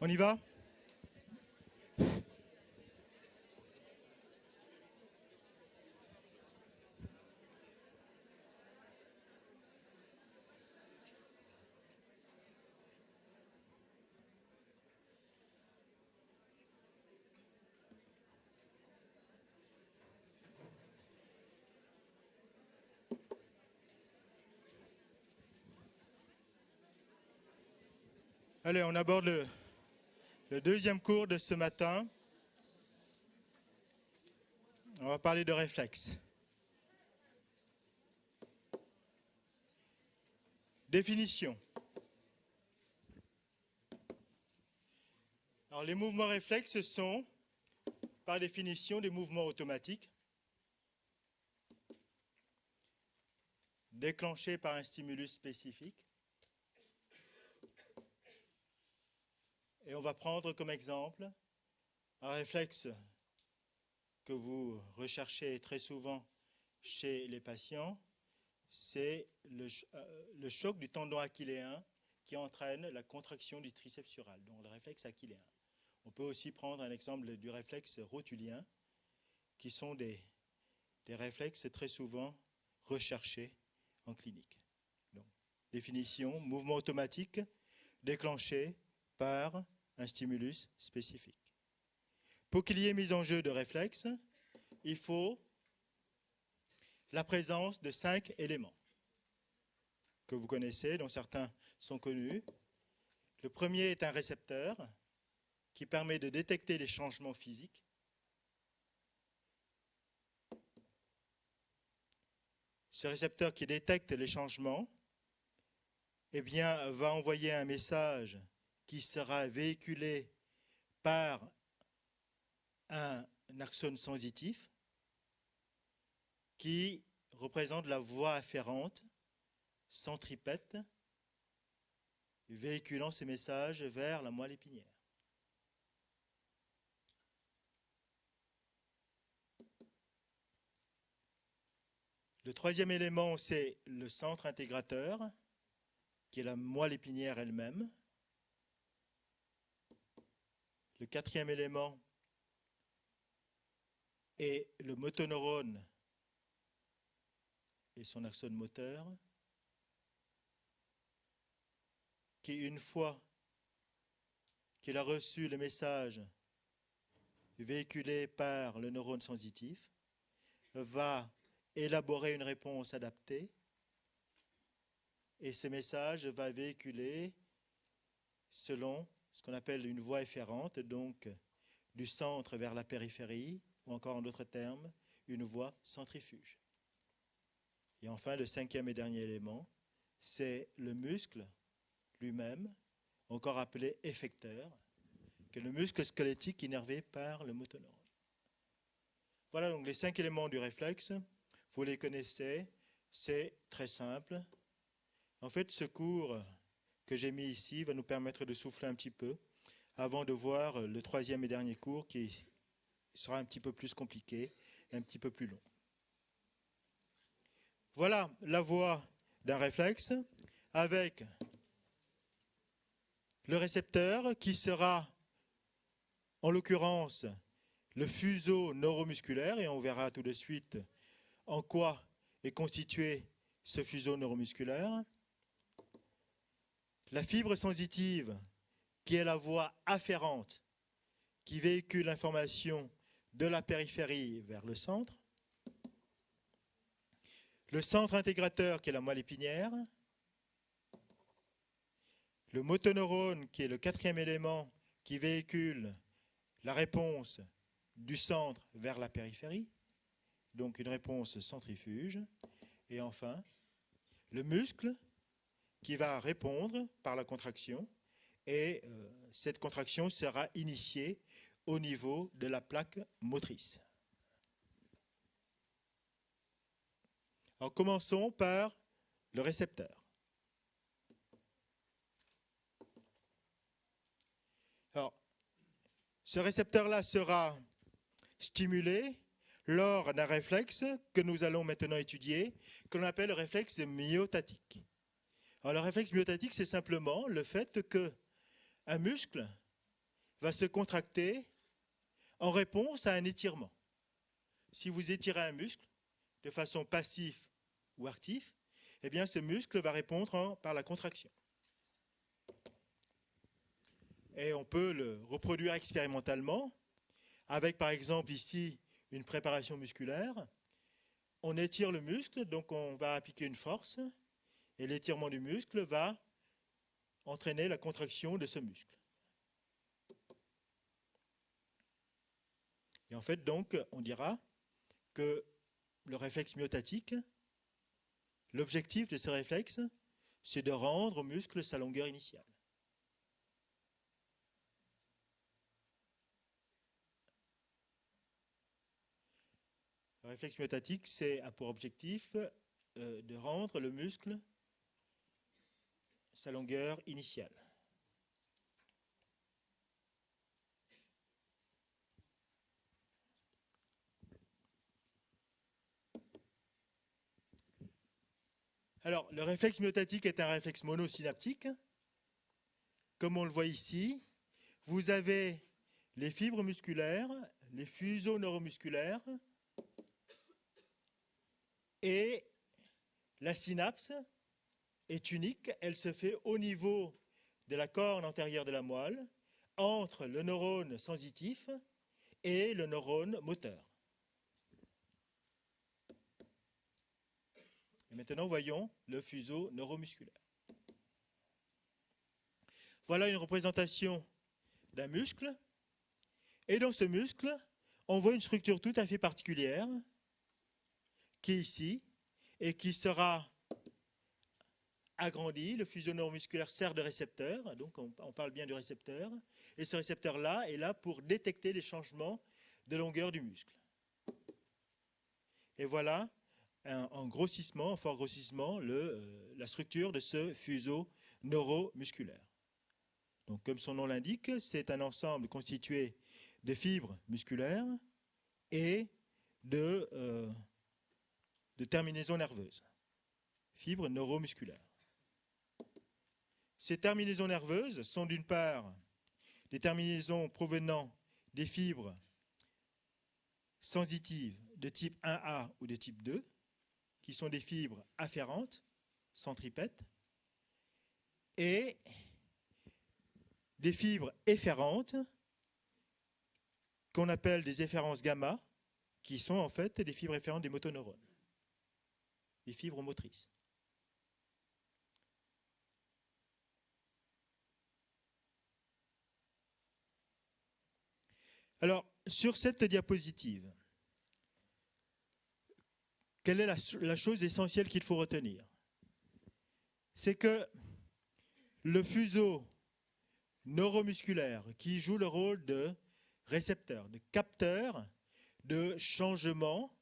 On y va? Allez, on aborde le deuxième cours de ce matin. On va parler de réflexes. Définition. Alors, les mouvements réflexes sont, par définition, des mouvements automatiques déclenchés par un stimulus spécifique. Et on va prendre comme exemple un réflexe que vous recherchez très souvent chez les patients, c'est le choc du tendon achilléen qui entraîne la contraction du triceps sural, donc le réflexe achilléen. On peut aussi prendre un exemple du réflexe rotulien, qui sont des réflexes très souvent recherchés en clinique. Donc, définition, mouvement automatique déclenché par un stimulus spécifique. Pour qu'il y ait mise en jeu de réflexes, il faut la présence de 5 éléments que vous connaissez, dont certains sont connus. Le premier est un récepteur qui permet de détecter les changements physiques. Ce récepteur qui détecte les changements, eh bien, va envoyer un message qui sera véhiculé par un axone sensitif qui représente la voie afférente centripète véhiculant ces messages vers la moelle épinière. Le troisième élément, c'est le centre intégrateur, qui est la moelle épinière elle-même. Le quatrième élément est le motoneurone et son axone moteur, qui, une fois qu'il a reçu le message véhiculé par le neurone sensitif, va élaborer une réponse adaptée et ce message va véhiculer selon ce qu'on appelle une voie efférente, donc du centre vers la périphérie, ou encore en d'autres termes, une voie centrifuge. Et enfin, le cinquième et dernier élément, c'est le muscle lui-même, encore appelé effecteur, qui est le muscle squelettique innervé par le motoneurone. Voilà donc les 5 éléments du réflexe. Vous les connaissez, c'est très simple. En fait, ce cours que j'ai mis ici va nous permettre de souffler un petit peu avant de voir le troisième et dernier cours qui sera un petit peu plus compliqué, un petit peu plus long. Voilà la voie d'un réflexe avec le récepteur qui sera, en l'occurrence, le fuseau neuromusculaire, et on verra tout de suite en quoi est constitué ce fuseau neuromusculaire. La fibre sensitive, qui est la voie afférente, qui véhicule l'information de la périphérie vers le centre. Le centre intégrateur, qui est la moelle épinière. Le motoneurone, qui est le quatrième élément, qui véhicule la réponse du centre vers la périphérie, donc une réponse centrifuge. Et enfin, le muscle, qui va répondre par la contraction, et cette contraction sera initiée au niveau de la plaque motrice. Alors commençons par le récepteur. Alors, ce récepteur-là sera stimulé lors d'un réflexe que nous allons maintenant étudier, que l'on appelle le réflexe myotatique. Alors, le réflexe myotatique, c'est simplement le fait qu'un muscle va se contracter en réponse à un étirement. Si vous étirez un muscle de façon passive ou active, eh bien ce muscle va répondre par la contraction. Et on peut le reproduire expérimentalement avec, par exemple, ici, une préparation musculaire. On étire le muscle, donc on va appliquer une force, et l'étirement du muscle va entraîner la contraction de ce muscle. Et en fait, donc, on dira que le réflexe myotatique, l'objectif de ce réflexe, c'est de rendre au muscle sa longueur initiale. Le réflexe myotatique, c'est a pour objectif de rendre le muscle sa longueur initiale. Alors, le réflexe myotatique est un réflexe monosynaptique. Comme on le voit ici, vous avez les fibres musculaires, les fuseaux neuromusculaires, et la synapse est unique. Elle se fait au niveau de la corne antérieure de la moelle, entre le neurone sensitif et le neurone moteur. Et maintenant, voyons le fuseau neuromusculaire. Voilà une représentation d'un muscle. Et dans ce muscle, on voit une structure tout à fait particulière qui est ici et qui sera agrandie. Le fuseau neuromusculaire sert de récepteur, donc on parle bien du récepteur. Et ce récepteur-là est là pour détecter les changements de longueur du muscle. Et voilà en grossissement, en fort grossissement, la structure de ce fuseau neuromusculaire. Donc, comme son nom l'indique, c'est un ensemble constitué de fibres musculaires et de terminaisons nerveuses. Fibres neuromusculaires. Ces terminaisons nerveuses sont d'une part des terminaisons provenant des fibres sensitives de type 1A ou de type 2, qui sont des fibres afférentes, centripètes, et des fibres efférentes qu'on appelle des efférences gamma, qui sont en fait des fibres efférentes des motoneurones, des fibres motrices. Alors, sur cette diapositive, quelle est la chose essentielle qu'il faut retenir? C'est que le fuseau neuromusculaire qui joue le rôle de récepteur, de capteur de changement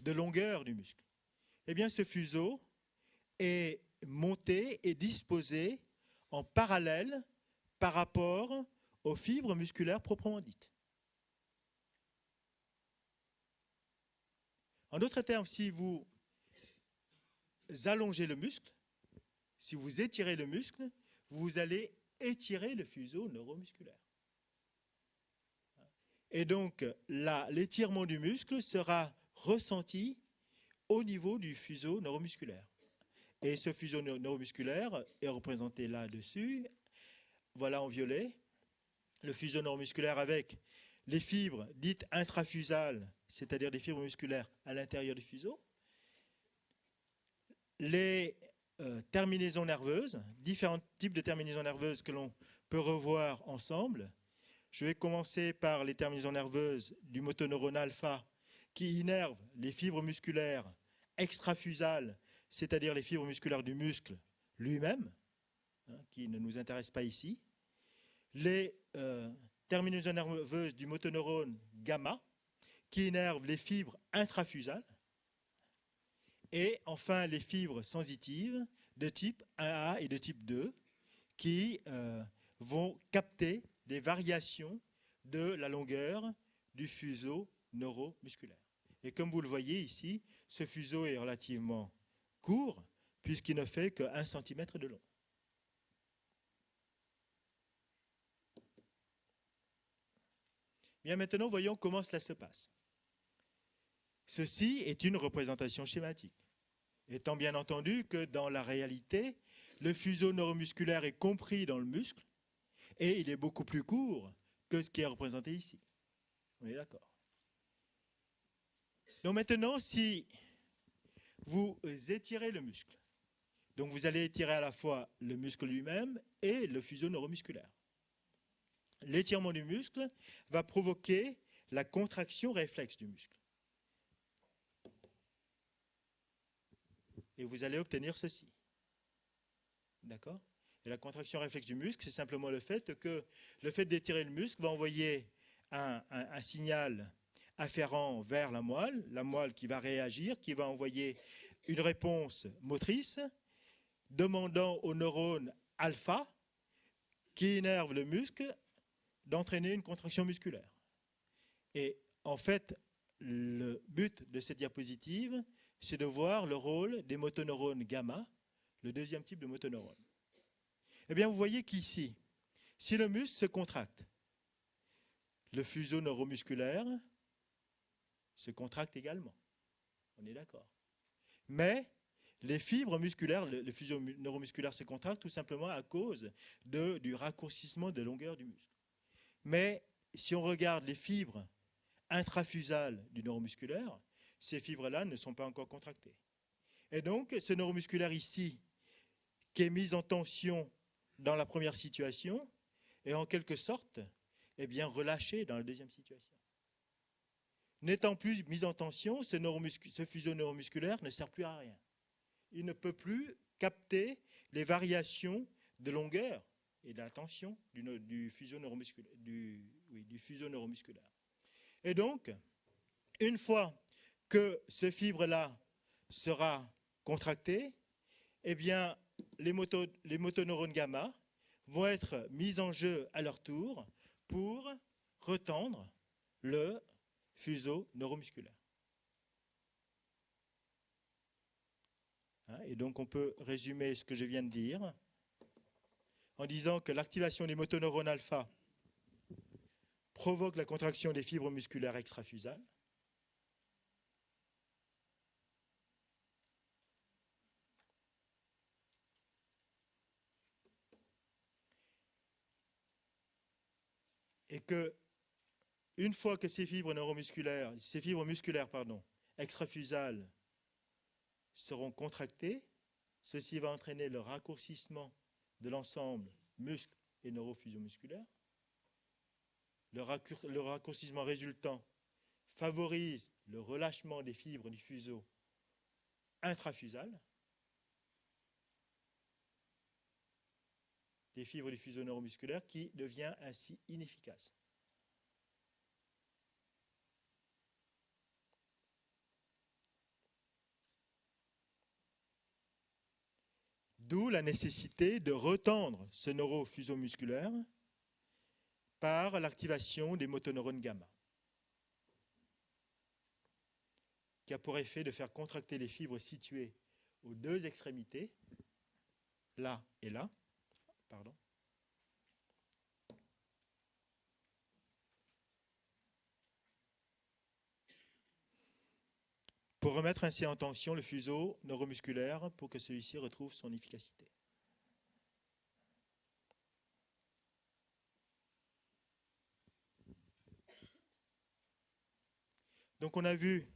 de longueur du muscle, eh bien ce fuseau est monté et disposé en parallèle par rapport aux fibres musculaires proprement dites. En d'autres termes, si vous allongez le muscle, si vous étirez le muscle, vous allez étirer le fuseau neuromusculaire. Et donc, l'étirement du muscle sera ressenti au niveau du fuseau neuromusculaire. Et ce fuseau neuromusculaire est représenté là-dessus. Voilà en violet, le fuseau neuromusculaire avec les fibres dites intrafusales, c'est-à-dire des fibres musculaires à l'intérieur du fuseau, les terminaisons nerveuses, différents types de terminaisons nerveuses que l'on peut revoir ensemble. Je vais commencer par les terminaisons nerveuses du motoneurone alpha qui innervent les fibres musculaires extrafusales, c'est-à-dire les fibres musculaires du muscle lui-même, qui ne nous intéressent pas ici. Les terminaisons nerveuses du motoneurone gamma qui innervent les fibres intrafusales. Et enfin, les fibres sensitives de type 1A et de type 2 qui vont capter des variations de la longueur du fuseau neuromusculaire. Et comme vous le voyez ici, ce fuseau est relativement court puisqu'il ne fait que 1 cm de long. Bien, maintenant, voyons comment cela se passe. Ceci est une représentation schématique, étant bien entendu que dans la réalité, le fuseau neuromusculaire est compris dans le muscle et il est beaucoup plus court que ce qui est représenté ici. On est d'accord. Donc maintenant, si vous étirez le muscle, donc vous allez étirer à la fois le muscle lui-même et le fuseau neuromusculaire. L'étirement du muscle va provoquer la contraction réflexe du muscle. Et vous allez obtenir ceci. D'accord? Et la contraction réflexe du muscle, c'est simplement le fait que le fait d'étirer le muscle va envoyer un signal afférent vers la moelle qui va réagir, qui va envoyer une réponse motrice demandant au neurone alpha qui innerve le muscle d'entraîner une contraction musculaire. Et en fait, le but de cette diapositive, c'est de voir le rôle des motoneurones gamma, le deuxième type de motoneurone. Eh bien, vous voyez qu'ici, si le muscle se contracte, le fuseau neuromusculaire se contracte également. On est d'accord. Mais les fibres musculaires, le fuseau neuromusculaire se contracte tout simplement à cause du raccourcissement de longueur du muscle. Mais si on regarde les fibres intrafusales du neuromusculaire, ces fibres-là ne sont pas encore contractées. Et donc, ce neuromusculaire ici, qui est mis en tension dans la première situation, est en quelque sorte relâché dans la deuxième situation. N'étant plus mis en tension, ce fuseau neuromusculaire ne sert plus à rien. Il ne peut plus capter les variations de longueur et de la tension du fuseau neuromusculaire. Et donc, une fois que ce fibre-là sera contracté, eh bien, les motoneurones gamma vont être mis en jeu à leur tour pour retendre le fuseau neuromusculaire. Et donc, on peut résumer ce que je viens de dire en disant que l'activation des motoneurones alpha provoque la contraction des fibres musculaires extrafusales. Et que, une fois que ces fibres musculaires extrafusales seront contractées, ceci va entraîner le raccourcissement de l'ensemble muscle et neurofusion musculaire. Le raccourcissement résultant favorise le relâchement des fibres du fuseau intrafusal, des fibres du fuseau neuromusculaire qui devient ainsi inefficace. D'où la nécessité de retendre ce neurofuseau musculaire par l'activation des motoneurones gamma, qui a pour effet de faire contracter les fibres situées aux deux extrémités, là et là, pour remettre ainsi en tension le fuseau neuromusculaire pour que celui-ci retrouve son efficacité. Donc on a vu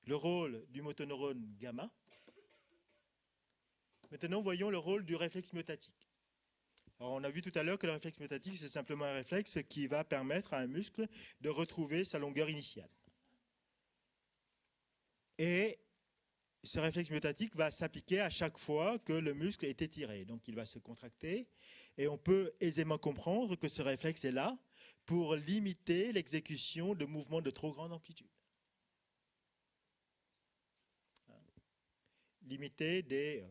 le rôle du motoneurone gamma. Maintenant, voyons le rôle du réflexe myotatique. Alors, on a vu tout à l'heure que le réflexe myotatique, c'est simplement un réflexe qui va permettre à un muscle de retrouver sa longueur initiale. Et ce réflexe myotatique va s'appliquer à chaque fois que le muscle est étiré. Donc, il va se contracter. Et on peut aisément comprendre que ce réflexe est là pour limiter l'exécution de mouvements de trop grande amplitude. Limiter des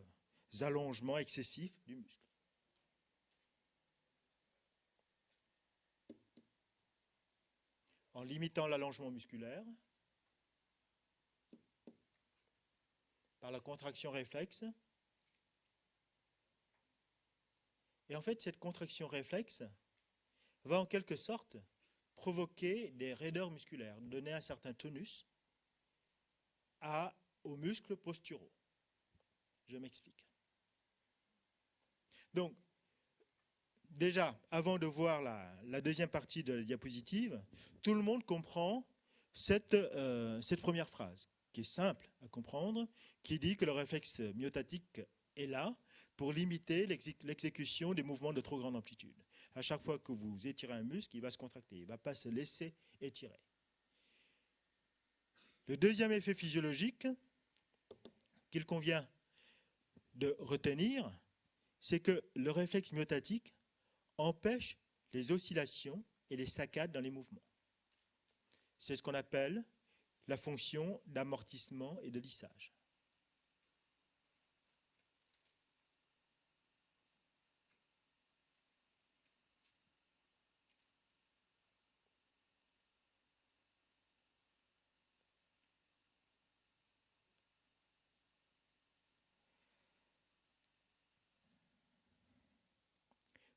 allongements excessifs du muscle. En limitant l'allongement musculaire, par la contraction réflexe. Et en fait, cette contraction réflexe va en quelque sorte provoquer des raideurs musculaires, donner un certain tonus aux muscles posturaux. Je m'explique. Donc, déjà, avant de voir la deuxième partie de la diapositive, tout le monde comprend cette première phrase, qui est simple à comprendre, qui dit que le réflexe myotatique est là pour limiter l'exécution des mouvements de trop grande amplitude. À chaque fois que vous étirez un muscle, il va se contracter, il ne va pas se laisser étirer. Le deuxième effet physiologique qu'il convient de retenir, c'est que le réflexe myotatique empêche les oscillations et les saccades dans les mouvements. C'est ce qu'on appelle la fonction d'amortissement et de lissage.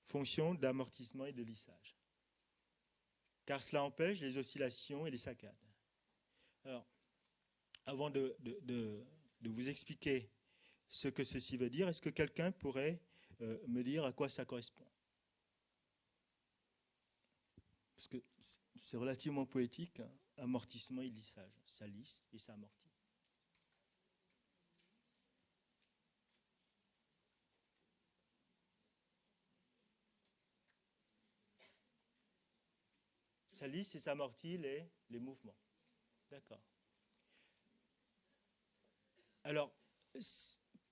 Fonction d'amortissement et de lissage. Car cela empêche les oscillations et les saccades. Alors, avant de vous expliquer ce que ceci veut dire, est-ce que quelqu'un pourrait me dire à quoi ça correspond? Parce que c'est relativement poétique, hein, amortissement et lissage. Ça lisse et ça amortit. Ça lisse et ça amortit les mouvements. D'accord. Alors,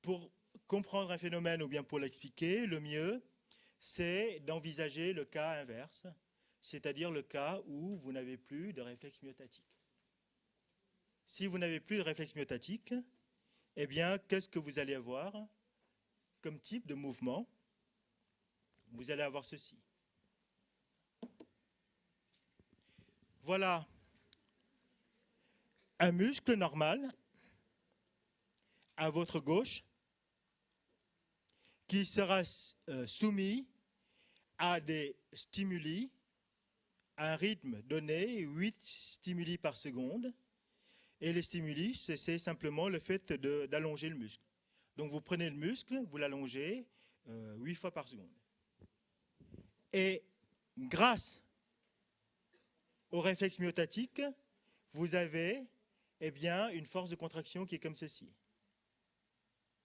pour comprendre un phénomène ou bien pour l'expliquer, le mieux, c'est d'envisager le cas inverse, c'est-à-dire le cas où vous n'avez plus de réflexe myotatique. Si vous n'avez plus de réflexe myotatique, eh bien, qu'est-ce que vous allez avoir comme type de mouvement? Vous allez avoir ceci. Voilà un muscle normal à votre gauche qui sera soumis à des stimuli à un rythme donné, 8 stimuli par seconde. Et les stimuli, c'est simplement le fait d'allonger le muscle. Donc vous prenez le muscle, vous l'allongez 8 fois par seconde. Et grâce au réflexe myotatique, vous avez une force de contraction qui est comme ceci.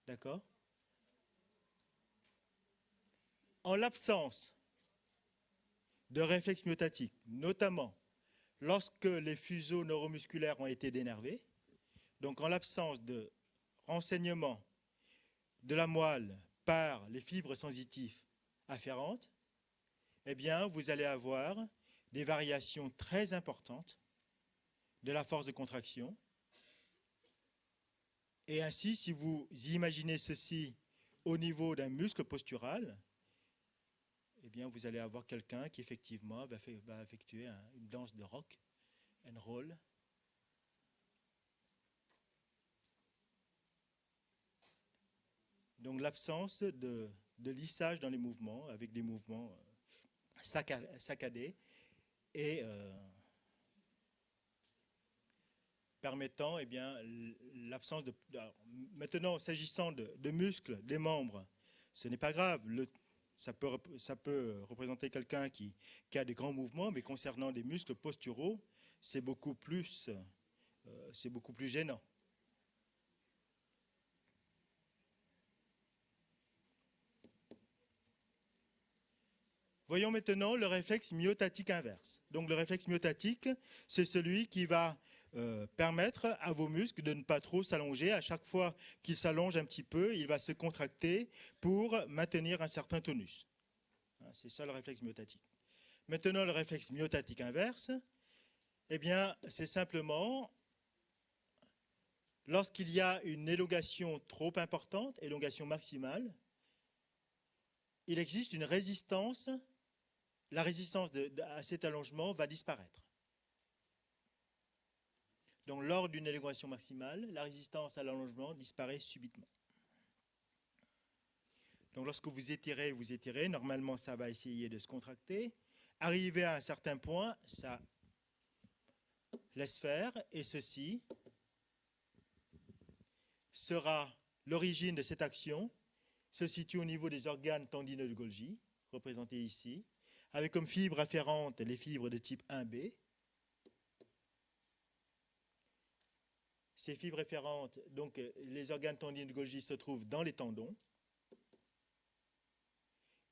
D'accord? En l'absence de réflexe myotatique, notamment lorsque les fuseaux neuromusculaires ont été dénervés, donc en l'absence de renseignement de la moelle par les fibres sensitives afférentes, eh bien, vous allez avoir des variations très importantes de la force de contraction. Et ainsi, si vous imaginez ceci au niveau d'un muscle postural, eh bien, vous allez avoir quelqu'un qui, effectivement, va effectuer une danse de rock, and roll. Donc, l'absence de lissage dans les mouvements, avec des mouvements saccadés, et permettant l'absence de... Alors, maintenant, s'agissant de muscles, des membres, ce n'est pas grave. Ça peut représenter quelqu'un qui a des grands mouvements, mais concernant des muscles posturaux, c'est beaucoup plus gênant. Voyons maintenant le réflexe myotatique inverse. Donc le réflexe myotatique, c'est celui qui va permettre à vos muscles de ne pas trop s'allonger. À chaque fois qu'il s'allonge un petit peu, il va se contracter pour maintenir un certain tonus. C'est ça le réflexe myotatique. Maintenant, le réflexe myotatique inverse, eh bien, c'est simplement lorsqu'il y a une élongation trop importante, élongation maximale, il existe une résistance. La résistance à cet allongement va disparaître. Donc, lors d'une élongation maximale, la résistance à l'allongement disparaît subitement. Donc, lorsque vous étirez, normalement, ça va essayer de se contracter. Arrivé à un certain point, ça laisse faire, et ceci sera l'origine de cette action, se situe au niveau des organes tendineux de Golgi, représentés ici, avec comme fibres afférentes les fibres de type 1b. Ces fibres afférentes, donc les organes tendineux de Golgi se trouvent dans les tendons,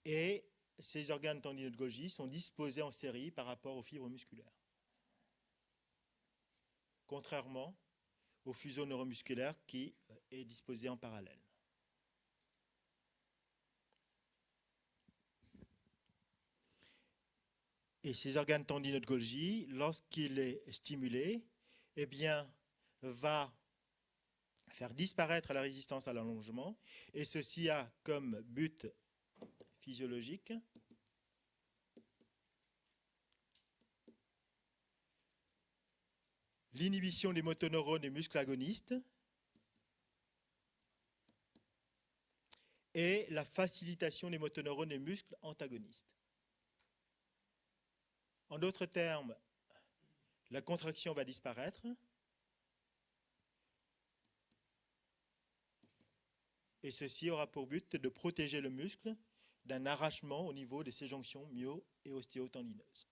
et ces organes tendineux de Golgi sont disposés en série par rapport aux fibres musculaires. Contrairement au fuseau neuromusculaire qui est disposé en parallèle. Et ces organes tendineux de Golgi, lorsqu'il est stimulé, eh bien, va faire disparaître la résistance à l'allongement, et ceci a comme but physiologique l'inhibition des motoneurones et muscles agonistes et la facilitation des motoneurones et muscles antagonistes. En d'autres termes, la contraction va disparaître et ceci aura pour but de protéger le muscle d'un arrachement au niveau de ses jonctions myo- et ostéotendineuses.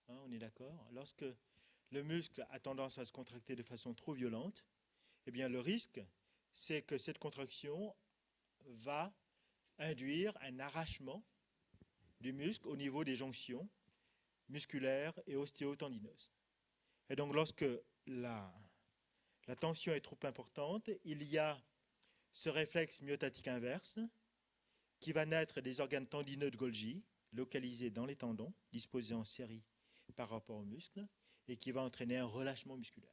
Hein, on est d'accord? Lorsque le muscle a tendance à se contracter de façon trop violente, eh bien le risque, c'est que cette contraction va induire un arrachement du muscle au niveau des jonctions musculaires et ostéotendineuses. Et donc lorsque la tension est trop importante, il y a ce réflexe myotatique inverse qui va naître des organes tendineux de Golgi, localisés dans les tendons, disposés en série par rapport aux muscles, et qui va entraîner un relâchement musculaire.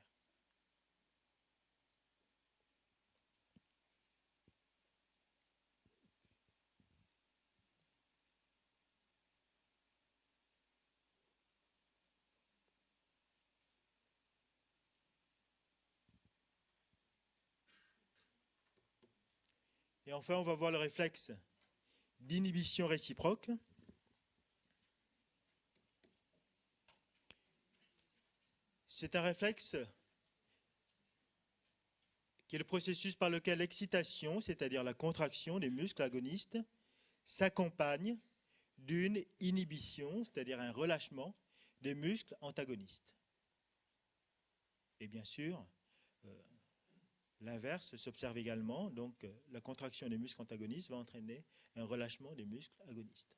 Et enfin, on va voir le réflexe d'inhibition réciproque. C'est un réflexe qui est le processus par lequel l'excitation, c'est-à-dire la contraction des muscles agonistes, s'accompagne d'une inhibition, c'est-à-dire un relâchement des muscles antagonistes. Et bien sûr, l'inverse s'observe également, donc la contraction des muscles antagonistes va entraîner un relâchement des muscles agonistes.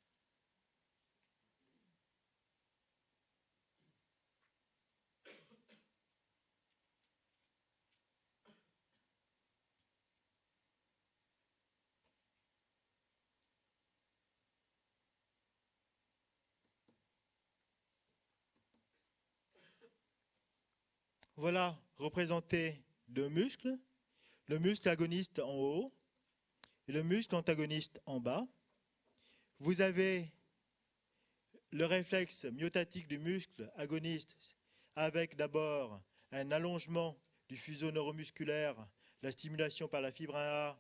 Voilà représenté deux muscles, le muscle agoniste en haut et le muscle antagoniste en bas. Vous avez le réflexe myotatique du muscle agoniste avec d'abord un allongement du fuseau neuromusculaire, la stimulation par la fibre 1A,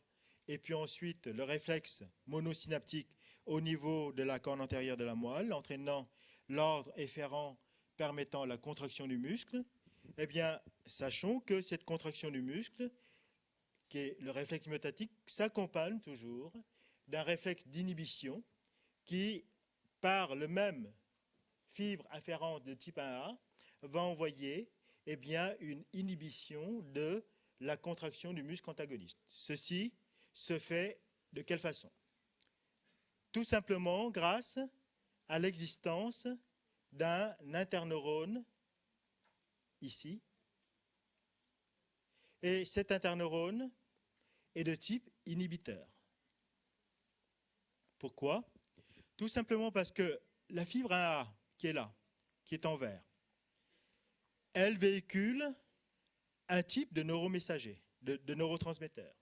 et puis ensuite le réflexe monosynaptique au niveau de la corne antérieure de la moelle, entraînant l'ordre efférent permettant la contraction du muscle. Eh bien, sachons que cette contraction du muscle, qui est le réflexe myotatique, s'accompagne toujours d'un réflexe d'inhibition qui, par le même fibre afférente de type 1A, va envoyer eh bien, une inhibition de la contraction du muscle antagoniste. Ceci se fait de quelle façon? Tout simplement grâce à l'existence d'un interneurone ici. Et cet interneurone est de type inhibiteur. Pourquoi? Tout simplement parce que la fibre 1A qui est là, qui est en vert, elle véhicule un type de neuromessager, de neurotransmetteur,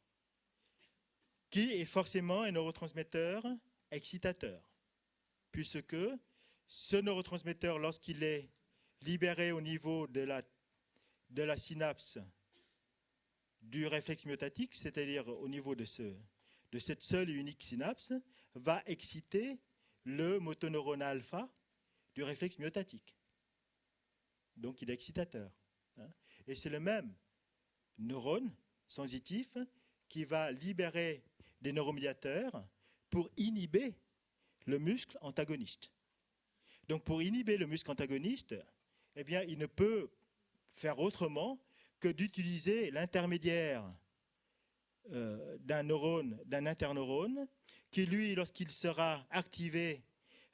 qui est forcément un neurotransmetteur excitateur, puisque ce neurotransmetteur, lorsqu'il est libéré au niveau de la synapse du réflexe myotatique, c'est-à-dire au niveau de de cette seule et unique synapse va exciter le motoneurone alpha du réflexe myotatique. Donc il est excitateur. Et c'est le même neurone sensitif qui va libérer des neuromédiateurs pour inhiber le muscle antagoniste. Donc pour inhiber le muscle antagoniste, eh bien, il ne peut faire autrement que d'utiliser l'intermédiaire d'un neurone, d'un interneurone, qui lui, lorsqu'il sera activé,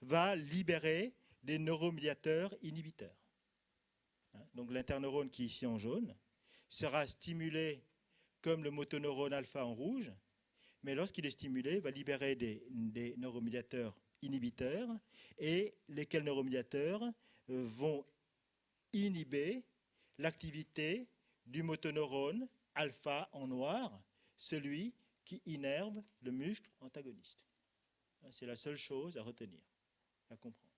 va libérer des neuromédiateurs inhibiteurs. Donc l'interneurone qui est ici en jaune sera stimulé comme le motoneurone alpha en rouge, mais lorsqu'il est stimulé, va libérer des neuromédiateurs inhibiteurs, et lesquels neuromédiateurs vont inhiber l'activité du motoneurone alpha en noir, celui qui innerve le muscle antagoniste. C'est la seule chose à retenir, à comprendre.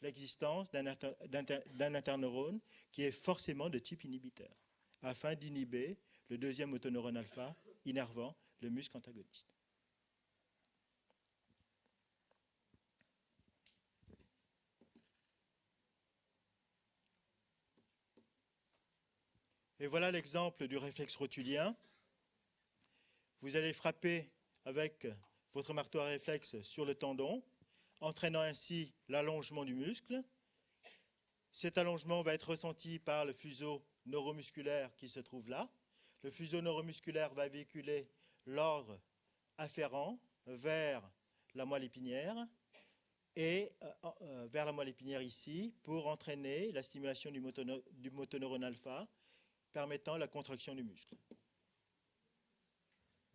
L'existence d'un interneurone qui est forcément de type inhibiteur, afin d'inhiber le deuxième motoneurone alpha innervant le muscle antagoniste. Et voilà l'exemple du réflexe rotulien. Vous allez frapper avec votre marteau à réflexe sur le tendon, entraînant ainsi l'allongement du muscle. Cet allongement va être ressenti par le fuseau neuromusculaire qui se trouve là. Le fuseau neuromusculaire va véhiculer l'ordre afférent vers la moelle épinière et vers la moelle épinière ici pour entraîner la stimulation du motoneurone alpha permettant la contraction du muscle.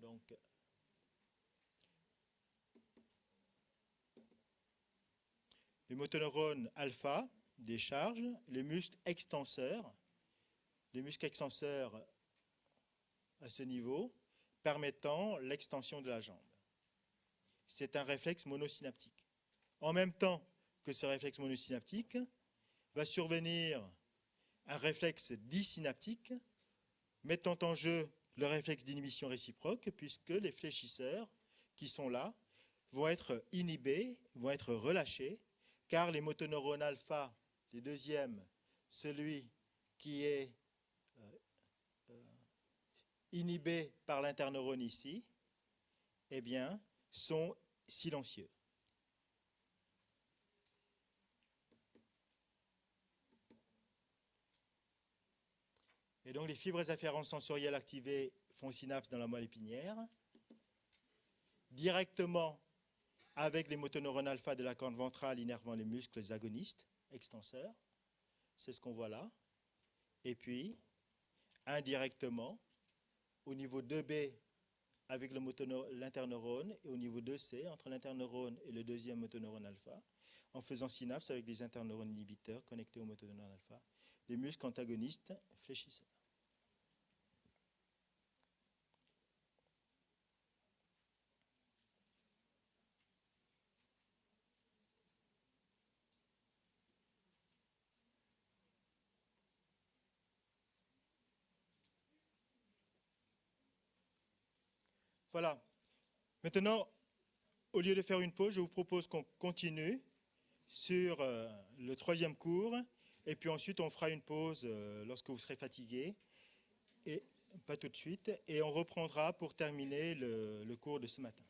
Donc, le motoneurone alpha décharge les muscles extenseurs à ce niveau, permettant l'extension de la jambe. C'est un réflexe monosynaptique. En même temps que ce réflexe monosynaptique, va survenir un réflexe disynaptique, mettant en jeu le réflexe d'inhibition réciproque, puisque les fléchisseurs qui sont là vont être inhibés, vont être relâchés, car les motoneurones alpha, les deuxièmes, celui qui est inhibé par l'interneurone ici, eh bien, sont silencieux. Et donc les fibres afférentes sensorielles activées font synapse dans la moelle épinière, directement avec les motoneurones alpha de la corne ventrale innervant les muscles agonistes, extenseurs, c'est ce qu'on voit là, et puis indirectement au niveau 2B avec l'interneurone et au niveau 2C entre l'interneurone et le deuxième motoneurone alpha, en faisant synapse avec des interneurones inhibiteurs connectés au motoneurone alpha, les muscles antagonistes fléchisseurs. Voilà. Maintenant, au lieu de faire une pause, je vous propose qu'on continue sur le troisième cours, et puis ensuite on fera une pause lorsque vous serez fatigué, et pas tout de suite, et on reprendra pour terminer le cours de ce matin.